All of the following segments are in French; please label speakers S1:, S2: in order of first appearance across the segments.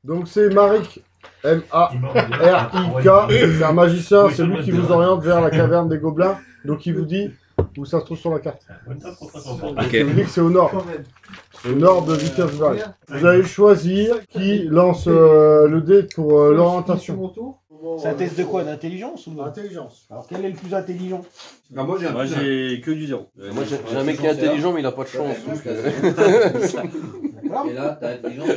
S1: Donc c'est Marik, M-A-R-I-K, c'est un magicien, c'est lui qui vous oriente vers la caverne des gobelins, donc il vous dit où ça se trouve sur la carte.
S2: Ok.
S1: Il vous dit que c'est au nord de Vickersberg. Vous allez choisir qui lance le dé pour l'orientation.
S3: C'est un test de quoi? D'intelligence ou
S1: Intelligence.
S3: Alors quel est le plus intelligent?
S4: Non, moi j'ai
S2: que du 0.
S5: Moi j'ai un mec qui est intelligent mais il a pas de chance. Donc,
S6: Et là, t'as l'intelligence.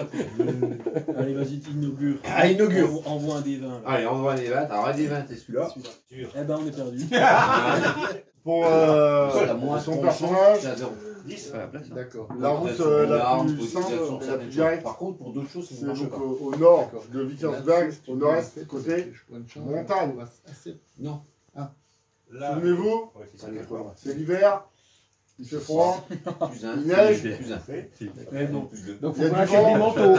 S7: Allez, vas-y, inaugure.
S4: Ah, inaugure.
S7: Envoie un des 20.
S4: Allez, on voit les 20. Alors, un des 20, c'est celui-là.
S7: Eh ben, on est perdu.
S1: Pour son personnage,
S4: 10.
S1: d'accord. La route la plus simple, la plus directe,
S4: Par contre, pour d'autres choses,
S1: c'est donc au nord de Vickersberg, au nord-est, côté montagne.
S4: Non.
S1: Souvenez-vous, c'est l'hiver, il fait froid,
S4: Plus un.
S1: il neige.
S4: Plus un.
S3: Mais bon. Donc
S1: Il y
S3: faut
S1: a
S3: qu'on
S1: du
S3: achète
S1: vent.
S3: des manteaux.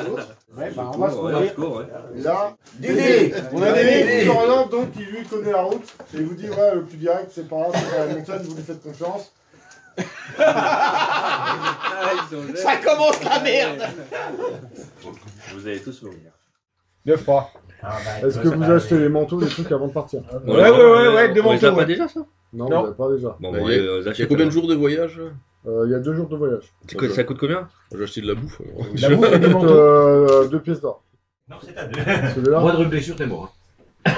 S3: Ouais, bah on va se trouver.
S1: Et là,
S4: Dédé.
S1: on a Dédé qui s'oriente, donc qui lui connaît la route, et il vous dit ouais, le plus direct c'est par là, c'est par la montagne, vous lui faites confiance.
S3: Ça commence la merde.
S2: Vous allez tous mourir.
S3: De froid.
S1: Est-ce que vous achetez les manteaux, les trucs avant de partir?
S3: Ouais, des
S2: On les a
S3: manteaux.
S2: pas déjà, ça?
S1: Non,
S3: Non.
S1: vous n'avez pas déjà.
S2: Bon,
S5: Ouais,
S2: on
S5: il y a-
S2: les
S5: Il y a
S2: achète.
S5: combien de jours de voyage?
S1: Il y a 2 jours de voyage.
S2: Ça coûte combien?
S5: J'ai acheté de la bouffe. alors.
S3: La bouffe et des
S1: Ça
S3: manteaux.
S1: coûte 2 pièces d'or.
S8: Non, c'est à 2.
S1: Celui-là,
S4: Moindre blessure, t'es mort.
S2: Bon,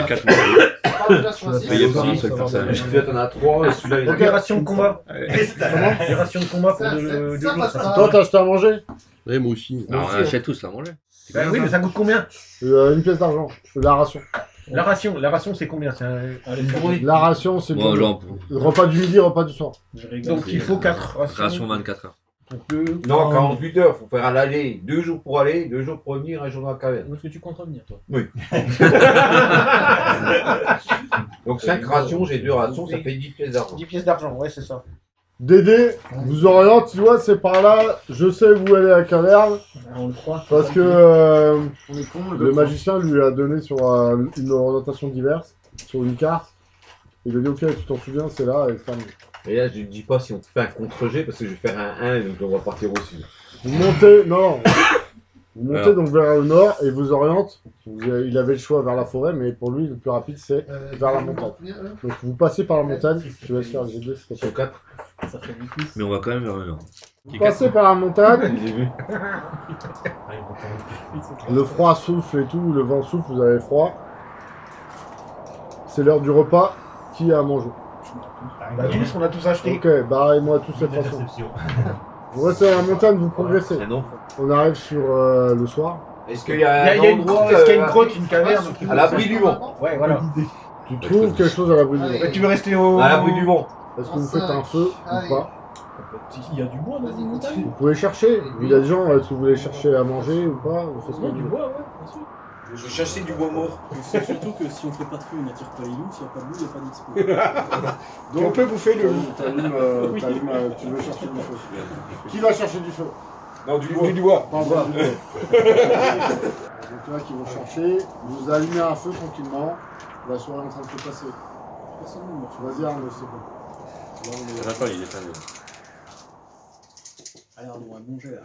S2: 4 mois.
S5: payer
S2: ça,
S5: aussi,
S2: ça,
S5: ça
S2: ça, ça.
S4: Celui-là, t'en as 3. Celui-là, il
S3: Ok, rations de combat.
S1: comment?
S3: Les rations de combat pour 2 jours.
S1: Toi, t'as acheté à manger?
S5: Ouais, moi aussi.
S2: Alors, on achète tous, là, manger.
S3: Bah oui, mais ça coûte combien?
S1: 1 pièce d'argent, la ration.
S3: La ration c'est combien? C'est un...
S1: La ration, c'est
S2: Bon,
S1: pour
S2: genre,
S1: repas du midi, repas du soir.
S3: Donc il faut 4 rations.
S2: ration 24 heures.
S3: Donc, 2...
S4: Non, 48 heures. Faut faire un aller. 2 jours pour aller, 2 jours pour revenir, un jour dans la caverne.
S7: Où est-ce que tu comptes revenir, toi?
S4: Donc 5 rations, j'ai 2 rations, ça fait 10 pièces d'argent.
S3: 10 pièces d'argent, ouais, c'est ça.
S1: Dédé vous oriente, tu vois, c'est par là, je sais où aller à la caverne,
S3: On le croit.
S1: parce que le magicien lui a donné sur une orientation diverse, sur une carte. Il lui a dit, ok, tu t'en souviens, c'est là, et ferme.
S4: Et là, je ne dis pas si on te fait un contre-jet parce que je vais faire un 1 donc on va partir au sud.
S1: Vous montez, non, vous montez
S2: Alors.
S1: donc vers le nord et vous oriente. Il avait le choix vers la forêt, mais pour lui, le plus rapide, c'est vers la montagne. Donc vous passez par la montagne, je vais faire le G2, c'est
S4: Sur 4.
S7: Ça fait du plus.
S2: Mais on va quand même vers le nord.
S1: Vous passez par la montagne,
S4: J'ai vu.
S1: le froid souffle et tout, le vent souffle, vous avez froid. C'est l'heure du repas, qui a à manger?
S3: Bah tous, on a tous acheté.
S1: Ok, barrez-moi tous cette façon. Vous restez dans la montagne, vous progressez.
S2: Ah non.
S1: On arrive sur le soir.
S4: Est-ce qu'il y a
S3: Il y a une
S4: endroit,
S3: grotte, est-ce qu'il y a une grotte, une caverne?
S4: à l'abri du vent?
S3: Ouais, voilà.
S1: Tu trouves quelque chose à l'abri du vent.
S3: Ouais, tu veux rester au...
S4: À l'abri du vent.
S1: Est-ce que vous faites un feu ou pas?
S7: Il y a du bois dans une montagne.
S1: Vous pouvez chercher. Il y a des gens, est-ce que vous voulez chercher à manger ou pas? Vous faites ce que
S7: Il y a
S1: vous
S7: du
S1: voulez.
S7: bois, ouais, bien sûr.
S5: Je cherchais du bois mort.
S7: C'est surtout que si on fait pas de feu, on n'attire pas les loups. S'il n'y a pas de loups, il n'y a pas d'expo.
S3: Donc on peut bouffer le...
S1: Tu veux chercher du feu. Qui va chercher du feu?
S4: Non, du bois.
S3: Du bois.
S1: Pas encore du bois. Donc là, qui vont chercher. Vous allumez un feu tranquillement. La soirée est en train de se passer.
S7: Personne ne meurt.
S1: Vas-y Arnaud, c'est bon. Là, on est...
S2: Attends, il est fermé.
S7: Allez, on va manger là.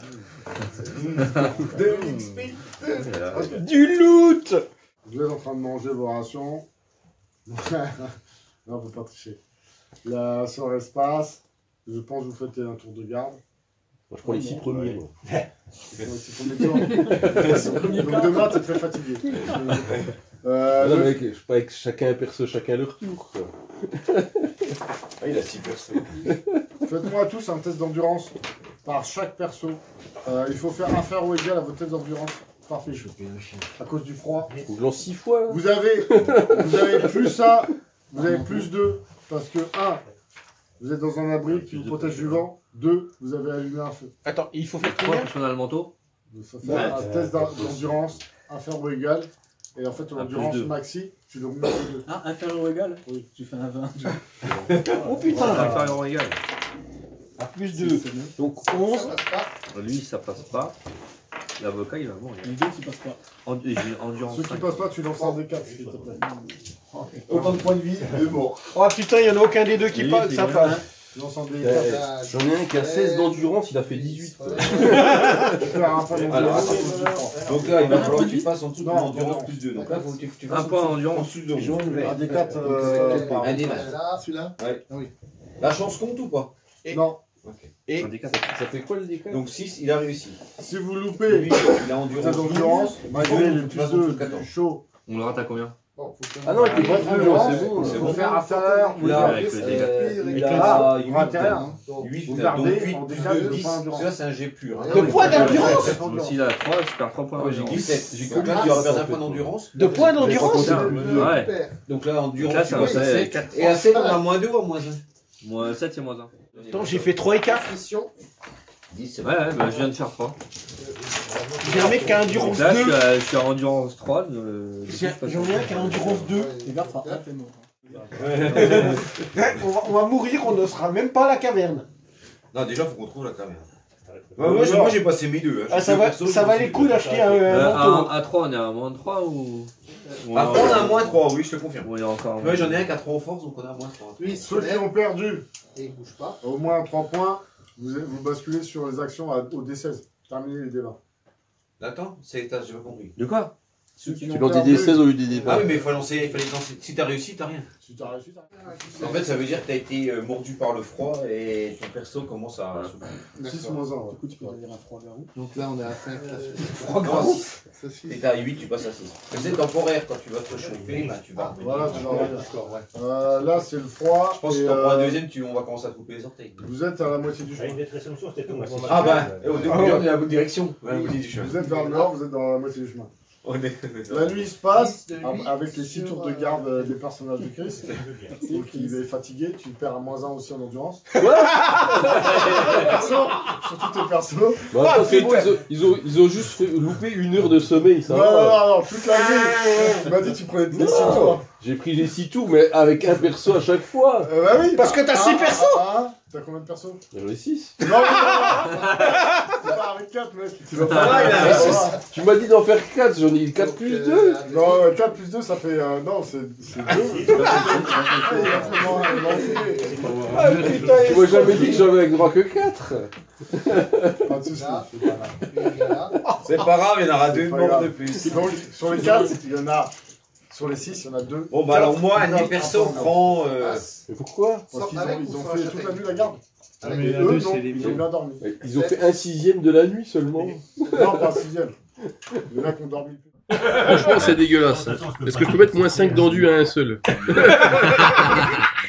S3: Du loot.
S1: Vous êtes en train de manger vos rations. Non, faut pas tricher. La soirée se passe. Je pense que vous faites un tour de garde.
S5: Moi, je prends les 6 premiers. moi.
S1: C'est ton tour. Donc demain, t'es très fatigué.
S5: Non, mec, je sais pas avec chacun perso, chacun leur tour. Quoi.
S4: Ah, il a 6 personnes.
S1: Faites-moi tous un test d'endurance par chaque perso. Il faut faire inférieur ou égal à votre test d'endurance par fiche. À cause du froid.
S5: Faut que je lance 6 fois.
S1: Vous avez plus ça, vous avez plus 2. Parce que 1, vous êtes dans un abri qui vous protège du vent. 2, vous avez allumé un feu.
S3: Attends, il faut faire
S2: Pourquoi?
S3: combien?
S2: Parce qu'on a le manteau.
S1: Il faut faire un test d'endurance inférieur ou égal. Et en fait, ton
S2: Un
S1: endurance
S2: plus deux.
S1: maxi, tu dois mettre 2.
S7: Ah, inférieur ou égal?
S1: Oui.
S7: J'ai fait un 20.
S3: Oh putain.
S2: Inférieur ou égal.
S3: À plus 2. Donc 11.
S2: Lui, ça passe pas. L'avocat, il va mourir.
S7: Les deux qui passent pas.
S2: Endurance
S1: Ceux qui
S2: 5.
S1: passent pas, tu lances un des 4, s'il te plaît.
S3: Autant de points de vie.
S1: Il est mort.
S3: Oh putain, il y en a aucun des deux qui
S2: Oui,
S3: passe.
S2: c'est
S3: Ça
S2: vrai.
S3: passe.
S1: L'ensemble des
S5: Ouais.
S1: cartes.
S5: J'en ai un qui a 16 d'endurance, il a fait 18.
S1: Tu peux avoir un point
S5: Alors,
S1: d'endurance.
S5: Donc là, il va falloir que tu
S7: Dix.
S5: passes en dessous de
S1: Non,
S5: l'endurance
S1: non.
S5: plus 2. Donc là, il faut que tu
S2: Un
S5: fasses
S2: point
S5: en
S2: endurance.
S5: dessous de 11.
S1: Un des 4
S5: Un des 20.
S6: Celui-là.
S5: La chance compte ou pas?
S1: Non.
S5: Et
S2: Un des quatre.
S5: ça fait quoi le décalage? Donc 6, il a réussi.
S1: Si vous
S5: Lui,
S1: loupez
S5: il a
S1: cette
S5: endurance.
S1: endurance, malgré les
S5: Tu
S1: plus
S5: passes en dessous
S1: 2
S5: de 14.
S1: chaud,
S2: On le rate à combien?
S5: Ah non, avec les
S1: Votre
S5: points de
S1: endurance,
S5: c'est bon.
S1: c'est
S5: C'est
S1: pour
S5: bon.
S1: faire intérieur ou
S5: Là,
S2: avec le dégât.
S5: il a
S1: on va intérieur.
S5: 8,
S1: Vous
S5: donc
S1: gardez
S5: 8
S1: en
S5: plus
S1: décalage
S5: 2,
S1: de
S5: 10.
S1: points d'endurance.
S5: Celui-là, c'est un G pur.
S3: De points d'endurance.
S2: Moi aussi, il a 3, je perds 3 points.
S5: Ouais, j'ai
S2: d'endurance.
S5: 17. J'ai que lui qui va perdre un point d'endurance.
S3: De points d'endurance.
S2: Ouais.
S5: Donc là,
S2: Donc
S5: endurance,
S2: là,
S5: tu
S2: ça
S5: passes à
S2: fait
S5: 7.
S2: 4.
S5: Et à 7, on a moins 2 ou à moins 1?
S2: Moins 7 et moins 1.
S3: Attends, j'ai fait 3 et 4.
S5: 10, c'est
S2: Ouais, ouais, bah, je viens de faire 3.
S3: J'ai un mec qui a endurance
S2: Donc là,
S3: 2.
S2: je suis à endurance 3.
S3: J'en ai un qui a endurance 2.
S7: Les gars, ça fait mort.
S3: On va mourir, on ne sera même pas à la caverne.
S5: Non, déjà, faut qu'on trouve la caméra. Moi, j'ai passé mes 2.
S3: Ah, ça va les coups d'acheter un manteau.
S2: À 3, on est à moins 3 ou.
S5: Après, on a un moins 3, oui, je te confirme.
S2: On est encore.
S5: Ouais, j'en ai un qui a 3 en force, donc on a moins 3.
S6: Lui,
S1: Ceux qui ont perdu
S6: et il bouge pas.
S1: au moins 3 points, vous basculez sur les actions au D16. Terminez les débats.
S5: Attends, j'ai pas compris.
S2: De quoi?
S1: Ceux qui
S8: Tu
S1: ont
S8: lances des
S1: perdu,
S8: D16 au lieu des D20.
S5: Ah oui, mais il fallait lancer. Si t'as réussi, t'as rien.
S1: Si t'as réussi, t'as réussi.
S5: En fait, ça veut dire que t'as été mordu par le froid et ton perso commence à souffrir.
S1: 6 moins 1.
S7: Du coup, tu peux devenir un froid garou.
S6: Donc là, on est à 5.
S5: Non, 6.
S6: Ça suffit.
S5: Et t'as 8, tu passes à 6. C'est temporaire, quand tu vas te chauffer, bah, tu vas.
S1: Voilà, tu vas revenir. Là, c'est le froid.
S5: Je pense que
S1: et,
S5: si t'en prends un deuxième, on va commencer à te couper les orteils.
S1: Vous êtes à la moitié du chemin.
S5: Ah bah, au début, on est à la bonne direction.
S1: Vous êtes vers le nord, vous êtes dans la moitié du chemin.
S5: On est.
S1: La nuit se passe avec les 6 tours de garde des personnages de Chris. Donc il est fatigué, tu perds à moins 1 aussi en endurance. Surtout tes persos.
S8: Bah, attends, c'est bon, ils ont juste loupé 1 heure de sommeil, ça
S1: Non,
S8: va.
S1: non, toute la nuit. Tu m'as dit que tu prenais des 6 tours.
S8: J'ai pris les 6 tours, mais avec un perso à chaque fois.
S1: Bah oui.
S3: Parce que t'as 6 persos.
S1: T'as combien de persos?
S8: J'en ai 6.
S1: Non, c'est pas avec 4, mec. Tu vas pas
S8: Tu m'as dit d'en faire 4, j'en ai 4 plus 2.
S1: Non, 4 plus 2, ça fait. Non, c'est 2.
S3: Ah putain,
S8: Tu m'as jamais dit que j'avais avec droit que 4.
S1: Pas de soucis.
S5: C'est pas grave, il y en aura 2
S1: pas
S5: morts
S1: grave.
S5: de plus.
S1: Donc, sur les 4, il y en a. Sur les 6, il y en a 2.
S5: Bon, bah alors, moi, un de mes persos prend.
S8: Mais pourquoi?
S1: Parce qu'ils ont fait toute la nuit la garde.
S6: Avec
S1: Et
S6: les
S1: eux, non, ils ont bien dormi.
S8: Ils ont fait 1/6 de la nuit seulement.
S1: Non, pas 6ème. Il y en a qui ont dormi.
S8: Franchement, c'est dégueulasse. Est-ce que je peux mettre moins 5 d'endu à un seul?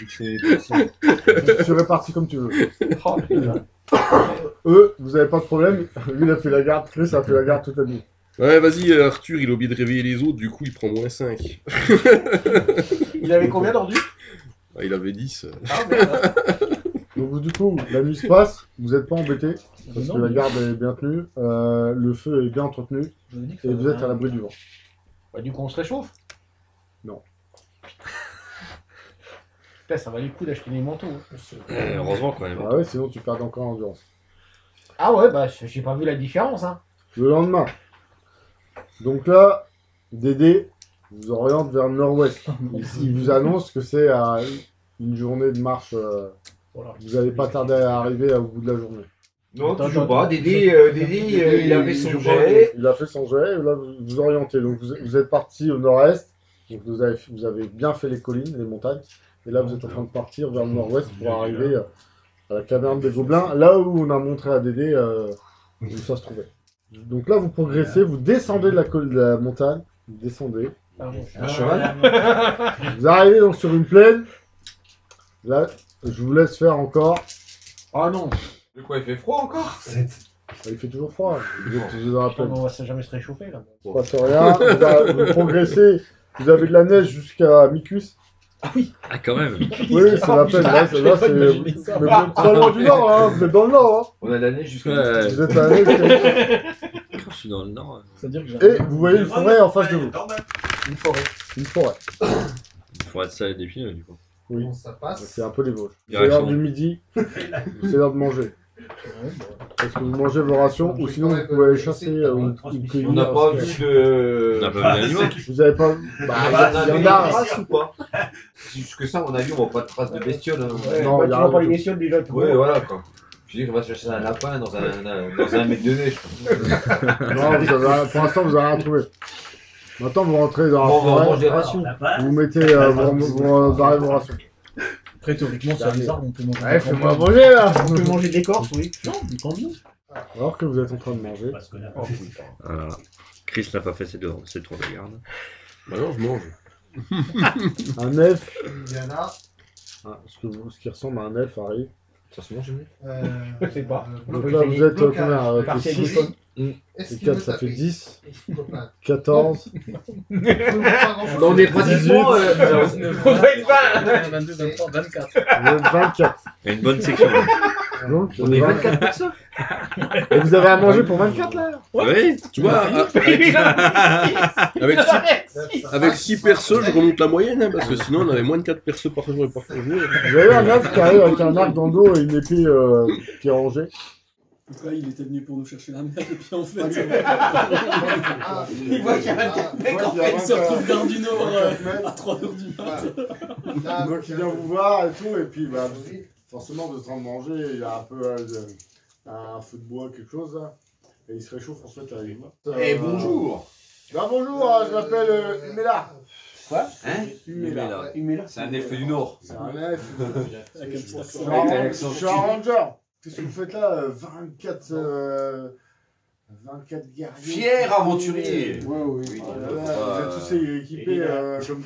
S1: Tu répartis comme tu veux. Eux, vous avez pas de problème. Lui, il a fait la garde. Chris a fait la garde toute la nuit.
S8: Ouais, vas-y, Arthur, il a oublié de réveiller les autres, du coup, il prend moins 5.
S3: Il avait combien d'ordu?
S8: Ah, il avait 10.
S1: Donc, du coup, la nuit se passe. Vous n'êtes pas embêtés. Parce que la garde est bien tenue. Le feu est bien entretenu. Et vous êtes à l'abri du vent.
S3: Bah, du coup, on se réchauffe.
S1: Non.
S3: Putain, ça valait le coup d'acheter des manteaux.
S2: Heureusement quand même.
S1: Ah ouais, sinon tu perds encore en endurance.
S3: Ah ouais, bah, j'ai pas vu la différence, hein.
S1: Le lendemain. Donc là, Dédé vous oriente vers le nord-ouest. Il vous annonce que c'est à une journée de marche.
S3: Voilà.
S1: Vous n'allez pas tarder à arriver au bout de la journée.
S5: Non,
S3: Attends,
S5: toujours
S3: attends.
S5: pas. Dédé, il avait son jet.
S1: Il a fait son jet, et là vous vous orientez. Donc vous êtes parti au nord-est. Donc vous avez bien fait les collines, les montagnes. Et là vous êtes en train de partir vers le nord-ouest pour arriver à la caverne des Gobelins, là où on a montré à Dédé où ça se trouvait. Donc là vous progressez, vous descendez de la montagne, vous descendez.
S5: Un cheval.
S1: Vous arrivez donc sur une plaine. Là, je vous laisse faire encore.
S3: Ah non.
S5: De quoi, il fait froid encore?
S1: Il fait toujours froid. Vous êtes dans la plaine.
S3: On va jamais se réchauffer, là.
S1: Il ne passe rien. Vous progressez. Vous avez de la neige jusqu'à mi-cuisse.
S2: Ah, quand même.
S1: Oui, c'est la plaine. Là, c'est. Mais vous êtes pas loin du nord, hein. Vous êtes dans le nord.
S5: On a de la neige jusqu'à.
S2: Ouais.
S1: Vous êtes à la neige.
S2: Je suis dans le nord.
S7: C'est-à-dire que
S1: Et vous voyez une forêt en face de vous.
S3: Une forêt.
S1: Une forêt.
S2: Il faut être ça et des pieds, du coup.
S1: Oui.
S6: Ça passe.
S1: C'est un peu les Vosges. C'est
S2: Direction.
S1: l'heure du midi. C'est l'heure de manger. Est-ce que vous mangez vos rations ou sinon vous pouvez aller chasser ou cueillir.
S5: On n'a pas vu de.
S2: On n'a pas vu d'animaux.
S1: Vous avez pas. Bah, il y en a.
S5: race ou pas?
S4: Jusque ça, à mon avis, on voit pas de traces de bestioles. Hein.
S3: Ouais,
S1: Non,
S3: bah,
S1: y
S3: tu
S1: a
S3: vois
S1: rien
S3: pas
S1: du
S3: les
S1: tout.
S3: bestioles déjà, tu
S4: Ouais,
S3: vois.
S4: voilà quoi. Je dis qu'on va chercher un lapin dans un mètre de neige.
S1: Non, pour l'instant, vous avez rien trouvé. Maintenant, vous rentrez dans la
S4: Bon, on
S1: forêt,
S4: mange des rations.
S1: vous mettez, vous barrez vos rations.
S7: Après, théoriquement, sur les arbres, on peut manger.
S1: Ouais,
S7: des
S1: fais-moi
S7: campagnes.
S1: manger là.
S3: On peut manger de l'écorce, oui.
S7: Non, du cambion.
S1: Alors que vous êtes en train de manger.
S8: Voilà. Chris n'a pas fait ses tours de garde.
S5: Bah non, je mange.
S1: Un elfe,
S6: Il y en a.
S1: ce qui ressemble à un elfe arrive.
S4: Ça se mange, jamais.
S3: Je sais pas.
S1: Donc là, vous êtes combien avec les
S3: Parti
S1: 6 et 4, ça fait 10, 14.
S4: On est pratiquement.
S3: On doit être 20.
S7: 22, 23, 24.
S1: Vous êtes 24.
S8: Il y a une bonne section.
S1: Donc,
S4: On est 24 personnes.
S1: Et vous avez à manger pour 24 là?
S8: Oui, tu vois, avec 6 persos, je remonte la moyenne, hein, parce que sinon on avait moins de 4 persos par jour et par jour.
S1: Vous avez un elfe qui arrive avec un arc dans le dos et une épée qui est rangée.
S7: Donc là, il était venu pour nous chercher la merde, et puis en fait,
S3: Il voit qu'il y a un mec en fait.
S7: il se retrouve gare du Nord
S1: 24
S7: à 3h du mat.
S1: Donc il vient vous voir et tout, et puis bah, forcément vous êtes en train de manger, il y a un peu un feu de bois, quelque chose là, et il se réchauffe en fait avec vous.
S4: Eh bonjour.
S1: Bah bonjour, je m'appelle Umela.
S3: Quoi?
S4: Hein
S3: Umela.
S4: C'est un elfe du Nord.
S1: C'est un elfe.
S7: Avec un petit accent.
S1: Je suis un ranger. Qu'est-ce que vous faites là 24 guerriers.
S4: Fier aventurier.
S3: Oui.
S1: Oh là là, vous êtes tous équipés comme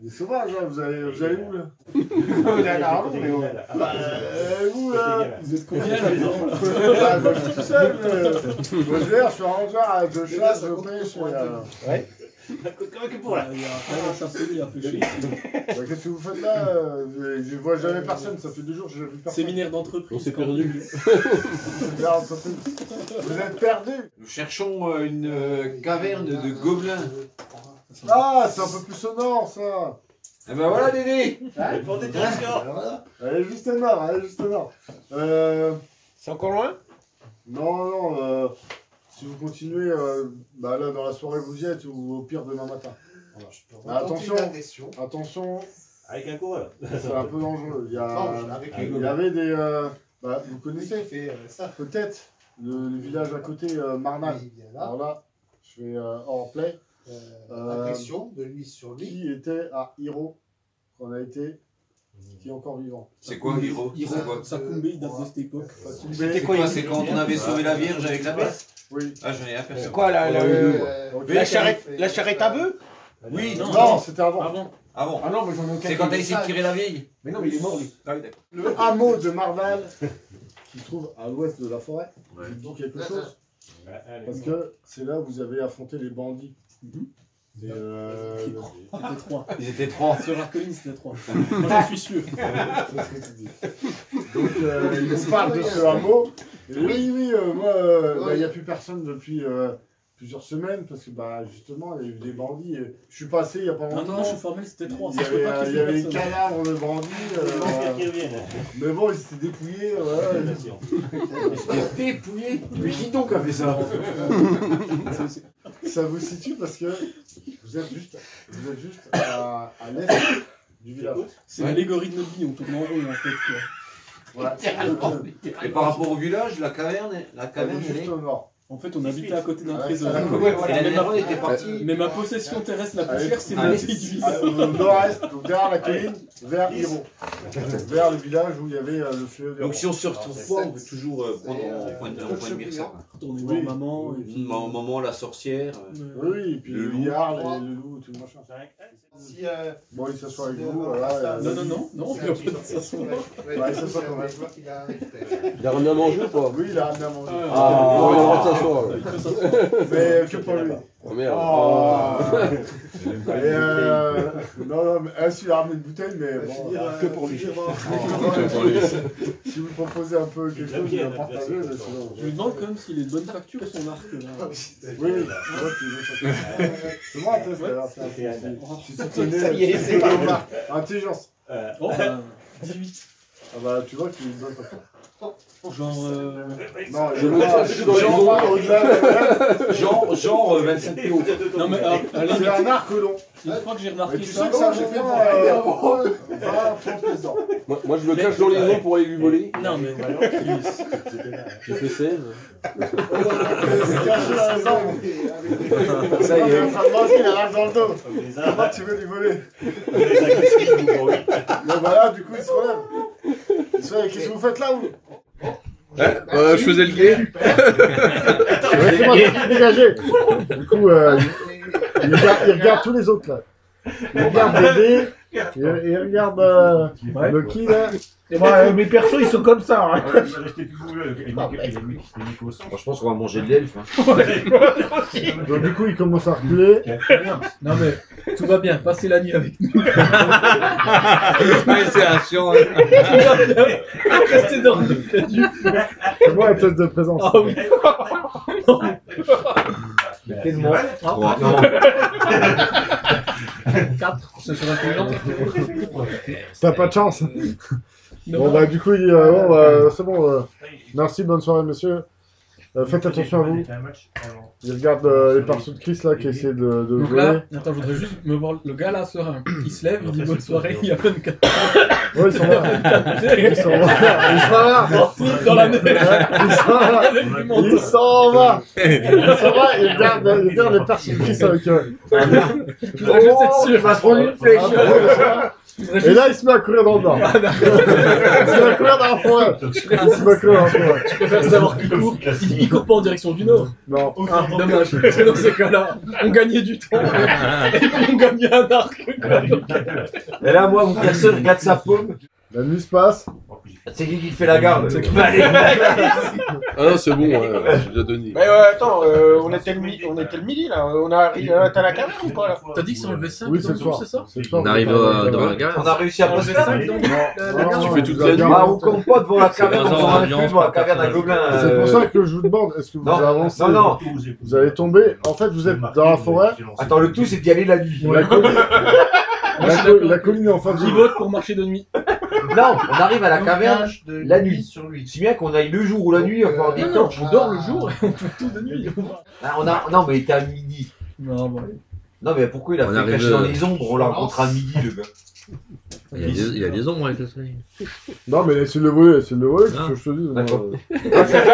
S1: des sauvages, hein. Vous allez où là?
S3: On a la honte, mais ouais.
S1: Vous là?
S7: Vous êtes combien là-dedans?
S1: Bah, moi, je suis tout seul. Moi, je suis un ranger, je chasse, je pêche.
S3: Ouais.
S7: Il y a un chasseur, il y a pêché.
S1: Bah, qu'est-ce que vous faites là Je vois jamais personne, ça fait 2 jours que je n'ai vu personne.
S7: Séminaire d'entreprise.
S5: On s'est perdu.
S1: Vous êtes perdus.
S4: Nous cherchons une caverne de gobelins.
S1: Ah, c'est un peu plus sonore ça.
S4: Eh ben voilà, Dédé.
S1: Elle est juste au nord, elle est juste au nord.
S3: C'est encore loin?
S1: Non, si vous continuez, bah là dans la soirée vous y êtes ou au pire demain matin. Voilà. Attention, attention,
S9: Avec un coureur.
S1: c'est un peu dangereux. Il y
S6: avec
S1: il y avait des, bah, vous connaissez
S6: fait ça.
S1: peut-être le village à côté, Marnal.
S6: Il y en a.
S1: Alors là, je fais hors play.
S6: Agression de lui sur lui.
S1: Qui était à Hiro, qu'on a été, qui est encore vivant.
S4: C'est quoi, Hiro?
S7: Hiro,
S4: C'est quoi?
S7: Sakumbe, il date de cette époque.
S4: C'était quoi? C'est quand on avait sauvé la Vierge avec la bête?
S1: Oui.
S4: Ah, j'en ai un perso.
S3: C'est quoi
S1: Ok.
S3: la charrette à bœufs?
S4: Oui,
S1: Non, c'était avant.
S4: avant.
S3: Ah non, mais j'en ai aucun.
S4: C'est quand t'as essayé de tirer la vieille?
S3: Mais non, mais il est mort lui.
S4: Ah oui, d'accord.
S1: Le hameau de Marval, qui se trouve à l'ouest de la forêt, vous dit quelque chose. Parce que c'est là où vous avez affronté les bandits. Et
S7: C'était 3.
S4: Ils étaient 3.
S7: Sur Arcoline, c'était 3. Moi, j'en suis sûr.
S1: c'est ce que tu dis. Donc il nous parle de ce hameau. Et oui, moi, il n'y a plus personne depuis plusieurs semaines parce que bah, justement, il y a eu des bandits. Et je suis passé il n'y a pas
S7: Non,
S1: longtemps.
S7: non, je suis formel, c'était 3.
S1: Il y avait des cadavres de bandits. Mais bon, ils s'étaient dépouillés.
S4: T'es dépouillé. Mais qui donc a fait ça?
S1: Ça vous situe parce que vous êtes juste à l'est du village.
S7: C'est l'allégorie de notre vie, on tourne en rond en fait. Quoi.
S1: Voilà.
S4: Et par rapport au village, la caverne,
S1: Elle est juste au nord.
S7: En fait, on habitait à côté d'un
S1: Ouais,
S7: trésor.
S1: ça va.
S3: Ouais, voilà.
S4: Et la dernière fois, on était parti.
S7: Mais ma possession terrestre la plus
S1: Allez.
S7: chère, c'est
S4: Allez.
S7: mon église.
S1: Au nord-est, donc derrière la colline, vers Hiro. Vers le village où il y avait le feu de
S4: Donc si on se retrouve pas, on peut toujours prendre en point de mire ça.
S7: Retourner voir maman. Et puis...
S4: Maman, la sorcière.
S1: Oui, et puis
S4: Le
S1: le
S4: loup.
S1: liard, le loup, tout le machin.
S6: Si,
S1: Bon, il s'assoit avec vous, voilà.
S7: Non, on peut pas de s'asseoir.
S1: Ouais, ça soit quand même.
S6: Je vois qu'il a
S5: Il a ramené à manger ou pas?
S1: Oui, il a ramené à manger.
S5: Ah, on a le droit de s'asseoir.
S1: Mais que pour lui.
S5: Oh merde.
S1: Oh. Et non, mais si, il a ramené une bouteille, mais bon,
S5: Que pour lui.
S1: Si vous proposez un peu quelque chose, il va partager, mais sinon.
S7: Je lui demande quand même s'il est de bonne facture son arc là.
S1: Oui, c'est vrai qu'il veut ça. C'est moi un test, alors. Si tu connais,
S3: Ça y est, c'est pas mal.
S1: Intelligence.
S7: Oh, bah, 18.
S1: Ah bah tu vois qu'il donne pas ça.
S7: Genre.
S1: Non,
S5: Je me cache dans les
S1: genre,
S5: ombres.
S1: au-delà,
S8: Genre 25 PO.
S7: Non, mais allez,
S1: c'est un arc long.
S7: une fois que j'ai
S1: Et
S7: remarqué
S1: tu sais
S7: ça.
S1: que ça j'ai fait pour 30 ans.
S5: Moi, je me cache dans les ombres pour aller lui voler.
S7: Non, mais.
S5: J'ai fait 16.
S1: C'est caché dans les arbres.
S4: Ça y est.
S1: Ça me manque, il a l'arc dans le dos. Comment tu veux lui voler? Donc voilà, du coup il se relève. Il se relève. Qu'est-ce que vous faites là vous?
S5: Je faisais le gay.
S1: Laissez-moi dégager. Du coup, il regarde tous les autres là. Il regarde Dédé, il regarde Loki là.
S3: Et moi, mes persos, ils sont comme ça. Hein.
S4: Bon, je pense qu'on va manger de l'elfe. Hein.
S1: Donc du coup, il commence à reculer.
S7: Non, mais tout va bien, passez la nuit avec nous.
S2: C'est un chiant.
S7: Tout va bien. Restez dans le du feu.
S1: C'est moi un test de présence.
S7: Ah oui.
S4: Tellement.
S2: Trois.
S4: Non.
S7: 4, ce sera intelligent.
S1: T'as pas de chance.
S7: Non.
S1: Bon bah du coup, c'est bon. Merci, bonne soirée monsieur. Faites attention à vous. Il regarde les persos de Chris là qui essaie de
S7: Donc
S1: jouer.
S7: là, attends, je voudrais juste me voir le gars là, serein. Il se lève, il dit bonne soirée, il y a 24
S1: Ouais, ils sont là. Ils sont là. Ils sont là.
S7: dans la neige.
S1: Ils sont là.
S7: Avec du manteau.
S1: Il s'en va. Il s'en va. Il regarde les persos de Chris avec eux.
S7: Je voudrais juste être sûr.
S4: Il va se prendre une flèche.
S1: Et là, il se met à courir dans le nord. Il se met à courir dans la forêt. Il se met à courir dans la forêt.
S7: Je préfère savoir qu'il court. Il court pas en direction du nord.
S1: Non.
S7: Ah, dommage. Parce que dans ces cas-là, on gagnait du temps. Et puis on gagnait un arc.
S4: Et là, moi, mon perso regarde sa paume.
S1: La nuit se passe.
S4: C'est qui fait la garde?
S5: Ah non, c'est bon, j'ai déjà donné.
S3: Mais attends, on était le midi là. On a arrivé à la caverne ou pas là?
S7: T'as dit que c'est enlevé 5
S1: Oui, c'est le soir.
S7: c'est ça?
S1: C'est le soir.
S2: On arrive devant la gare.
S4: On a réussi à
S7: C'est enlevé
S4: passer
S7: 5 donc
S5: Tu fais toute la nuit.
S4: Bah, on compte pas devant la caverne,
S2: C'est
S4: on
S2: dans
S4: s'en
S2: l'ambiance,
S4: fait devant la caverne d'un gobelin.
S1: C'est pour ça que je vous demande, est-ce que vous
S4: Non,
S1: avancez?
S4: non.
S1: Vous allez tomber. En fait, vous êtes dans la forêt.
S4: Attends, le tout, c'est d'y aller la nuit.
S1: La colline, la colline est en face de
S7: Qui
S1: vous.
S7: vote pour marcher de nuit?
S4: Non, on arrive à la caverne
S6: Blocage de
S4: la nuit.
S6: sur lui.
S4: Si bien qu'on aille le jour ou la nuit, il va falloir des
S7: Non,
S4: torches.
S7: on dort le jour et on fait tout de nuit.
S4: Non, mais il était à midi.
S7: Non, bon.
S4: Non, mais pourquoi il a
S2: On
S4: fait
S2: arrive
S4: cacher dans les ombres? On l'a rencontré à midi, le gars.
S2: Il y a des ombres avec le soleil.
S1: Non, mais laissez-le voler, qu'est-ce
S2: Ah.
S1: que je te dis.
S4: D'accord.
S1: moi,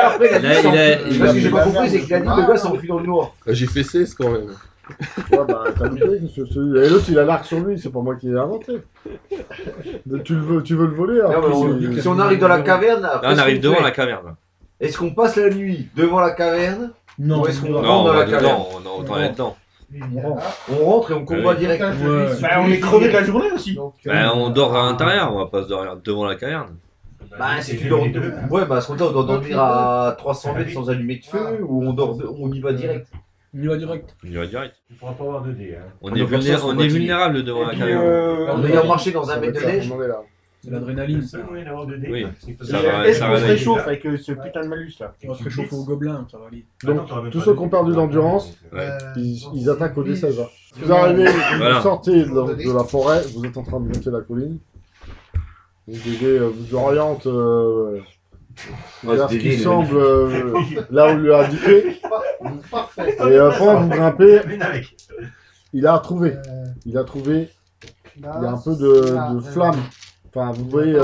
S4: Après, il a dit
S2: Là,
S4: qu'il s'enfuit.
S2: il
S4: Moi,
S2: a-
S4: ce que j'ai pas compris, c'est qu'il a dit le gars s'enfuit dans le noir.
S5: J'ai fait 16 quand même.
S1: Ouais, bah, t'as loupé, qu'est-ce que je te dis. Et l'autre, il a l'arc sur lui, c'est pas moi qui l'ai inventé. Mais tu veux le voler,
S4: Non,
S1: après,
S4: mais si on arrive dans la caverne,
S2: Là,
S4: après,
S2: on
S4: ce
S2: arrive
S4: qu'on
S2: devant
S4: fait,
S2: la caverne.
S4: est-ce qu'on passe la nuit devant la caverne?
S7: Non,
S4: Ou est-ce qu'on
S2: Non,
S4: rentre
S2: on
S4: dans
S2: va
S4: la caverne?
S2: dedans. On est dedans.
S4: On rentre et on combat direct.
S7: Ouais.
S3: Bah, on est crevé de la journée aussi.
S6: Donc,
S2: Ben, on dort à l'intérieur. On va pas se dormir devant la caverne.
S4: Bah, si tu dors. Ouais, bah, à ce moment-là, on doit dormir à 300 mètres sans allumer de feu ou on y va direct.
S7: On y va direct.
S2: On y va direct.
S9: Tu pourras pas avoir de dés. Hein.
S2: On
S4: nos
S2: est
S4: persos sont fatigués.
S2: vulnérable devant la
S3: Puis,
S2: caverne.
S4: On ayant marché dans un
S1: Ça va
S4: mètre
S1: être
S4: de
S1: ça,
S4: neige.
S1: on en est là.
S7: C'est l'adrénaline.
S9: Le seul moyen d'avoir de dés,
S2: Oui.
S9: c'est que
S2: Ça va,
S3: Est-ce
S2: ça
S3: qu'on
S2: va
S3: se
S2: aller.
S3: réchauffe avec ce putain de malus là?
S7: On va se réchauffer au gobelin, ça va aller.
S1: Donc, tous ceux qui ont perdu l'endurance,
S2: Ouais.
S1: ils attaquent au D16. Vous arrivez,
S2: Voilà.
S1: vous sortez de la forêt, vous êtes en train de monter la colline. Donc, Dédé vous oriente vers ce qui semble là où il lui a indiqué.
S6: parfait.
S1: Et pendant que vous grimpez,
S9: Viens avec.
S1: il a trouvé. Il y a un peu de flamme. Enfin, vous voyez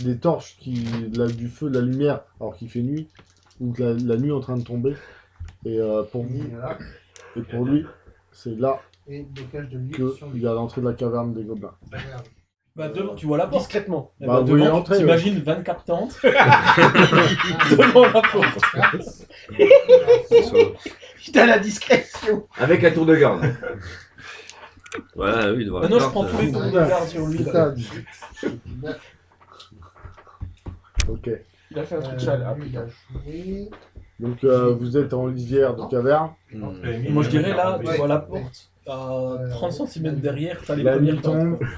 S1: des torches, du feu, de la lumière, alors qu'il fait nuit, ou que la nuit est en train de tomber. Et pour vous, et pour lui, c'est là
S6: Et blocage de lui sur
S1: qu'il
S6: lui.
S1: y a l'entrée de la caverne des gobelins.
S7: Bah, devant, tu vois la porte.
S3: Discrètement.
S7: Eh
S1: Bah,
S7: ben,
S1: vous y
S7: devant,
S1: entrez,
S7: t'imagines 24 tentes devant la porte.
S3: Putain, la discrétion.
S4: Avec la tour de garde.
S2: Voilà, oui, devant la
S7: Maintenant, je
S2: porte.
S7: prends tous les tours de garde sur lui.
S1: C'est
S7: là.
S1: ça. Ok.
S3: Il a fait un truc sale. Ah,
S6: Lui, il
S3: putain.
S6: a joué.
S1: Donc vous êtes en lisière de caverne.
S7: Et moi, je dirais là, tu vois la porte à 30 cm derrière, t'as les
S1: La nuit
S7: premières tentes.
S1: tombe.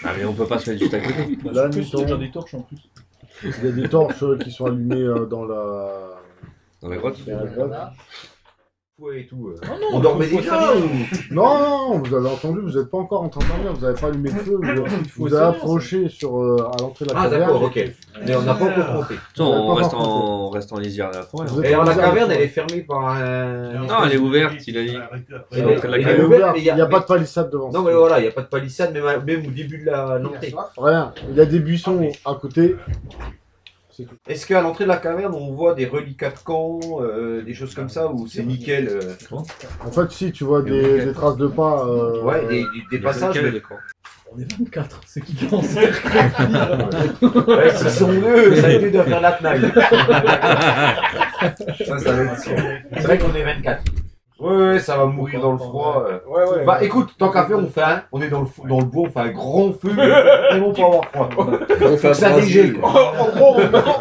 S2: Ah, mais on peut pas se mettre juste à côté.
S7: Bah,
S1: La
S7: surtout
S1: nuit
S7: si t'as déjà
S1: tombe.
S7: des torches en plus.
S1: Il y a des torches qui sont allumées dans la
S2: Dans la grotte.
S1: dans la grotte.
S4: fouet et tout.
S7: Non, non,
S4: On dormait
S7: faut
S4: déjà
S7: salir.
S4: ou...
S1: Non, non, vous avez entendu, vous n'êtes pas encore en train de dormir, vous n'avez pas allumé de feu, vous avez
S7: salir,
S1: approché sur, à l'entrée de la
S4: Ah
S1: caverne.
S4: d'accord, ok. Mais on n'a pas encore compté.
S2: Attends,
S1: Vous avez
S2: on
S1: pas
S2: reste,
S1: encore
S2: on reste en lisière de la forêt.
S1: Vous
S2: hein.
S1: êtes
S4: Et alors la
S1: en lisière,
S4: caverne,
S1: ouais.
S4: elle est fermée par un...
S2: Non, elle est ouverte, il a dit.
S4: Elle est-
S2: Donc, la
S4: elle est
S1: Elle est
S2: caverne.
S4: ouverte,
S1: ouverte,
S4: mais
S1: il n'y a pas de palissade devant.
S4: Non mais voilà, il n'y a pas de palissade, même au début de l'entrée.
S1: Rien, il y a des buissons à côté. C'est tout.
S4: Est-ce qu'à l'entrée de la caverne, on voit des reliquats de camp, des choses comme ça, ou c'est nickel
S1: En fait, si tu vois des traces de pas.
S4: Ouais, des passages.
S2: Lequel,
S4: mais-
S2: l'écran
S7: On est 24, c'est qui commence
S4: Ouais, s'ils sont deux, ça a été de faire la tenaille. Ça va être sûr. C'est vrai qu'on est 24. Ouais, ça va mourir dans le froid.
S3: Ouais, ouais.
S4: Bah écoute, tant qu'à faire, on fait un. On est dans le bois, on fait un grand feu, vraiment pour avoir froid.
S8: On fait un
S4: Ça
S8: brasier.
S4: dégèle, quoi.
S3: En gros,